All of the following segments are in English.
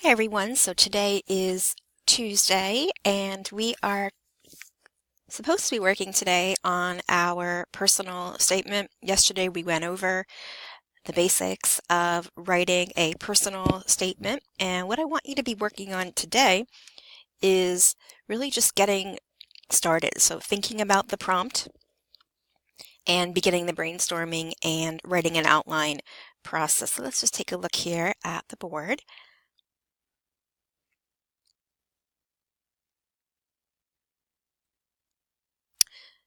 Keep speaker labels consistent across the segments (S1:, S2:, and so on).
S1: Hi everyone, so today is Tuesday and we are supposed to be working today on our personal statement. Yesterday we went over the basics of writing a personal statement, and what I want you to be working on today is really just getting started. So thinking about the prompt and beginning the brainstorming and writing an outline process. So let's just take a look here at the board.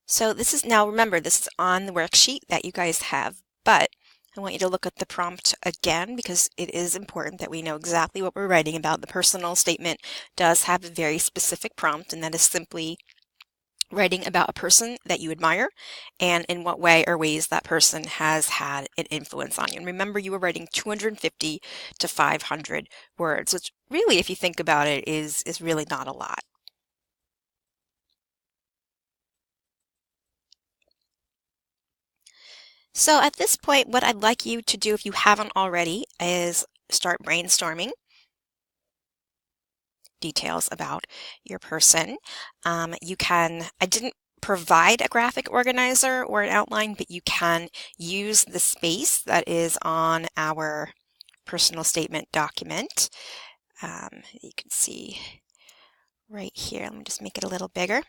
S1: So this is now, remember, this is on the worksheet that you guys have, but I want you to look at the prompt again because it is important that we know exactly what we're writing about. The personal statement does have a very specific prompt, and that is simply writing about a person that you admire and in what way or ways that person has had an influence on you. And remember, you were writing 250 to 500 words, which really, if you think about it, is really not a lot. So at this point, what I'd like you to do, if you haven't already, is start brainstorming details about your person. I didn't provide a graphic organizer or an outline, but you can use the space that is on our personal statement document. You can see right here. Let me just make it a little bigger.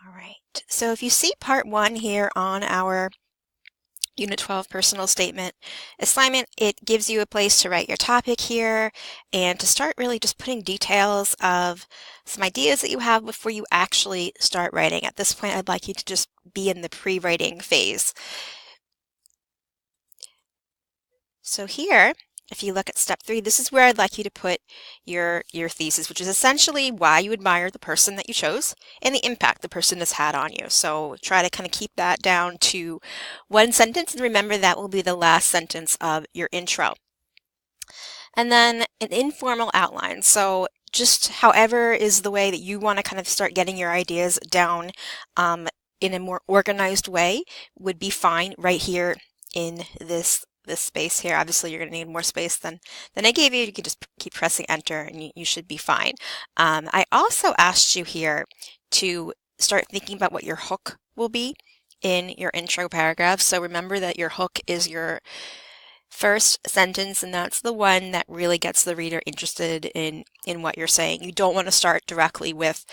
S1: All right. So if you see part 1 here on our Unit 12 personal statement assignment, it gives you a place to write your topic here and to start really just putting details of some ideas that you have before you actually start writing. At this point, I'd like you to just be in the pre-writing phase. So here, if you look at step 3, this is where I'd like you to put your thesis, which is essentially why you admire the person that you chose and the impact the person has had on you. So try to kind of keep that down to one sentence, and remember that will be the last sentence of your intro. And then an informal outline. So just however is the way that you want to kind of start getting your ideas down in a more organized way would be fine right here in this space here. Obviously, you're going to need more space than I gave you. You can just keep pressing enter and you should be fine. I also asked you here to start thinking about what your hook will be in your intro paragraph. So remember that your hook is your first sentence, and that's the one that really gets the reader interested in what you're saying. You don't want to start directly with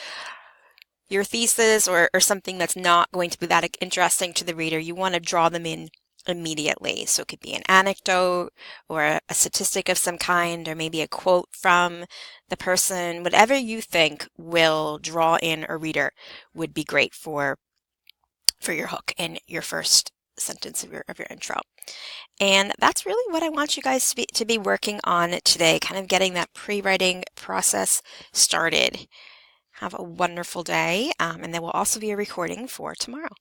S1: your thesis or something that's not going to be that interesting to the reader. You want to draw them in immediately. So it could be an anecdote or a statistic of some kind, or maybe a quote from the person. Whatever you think will draw in a reader would be great for your hook in your first sentence of your intro. And that's really what I want you guys to be working on today, kind of getting that pre-writing process started. Have a wonderful day, and there will also be a recording for tomorrow.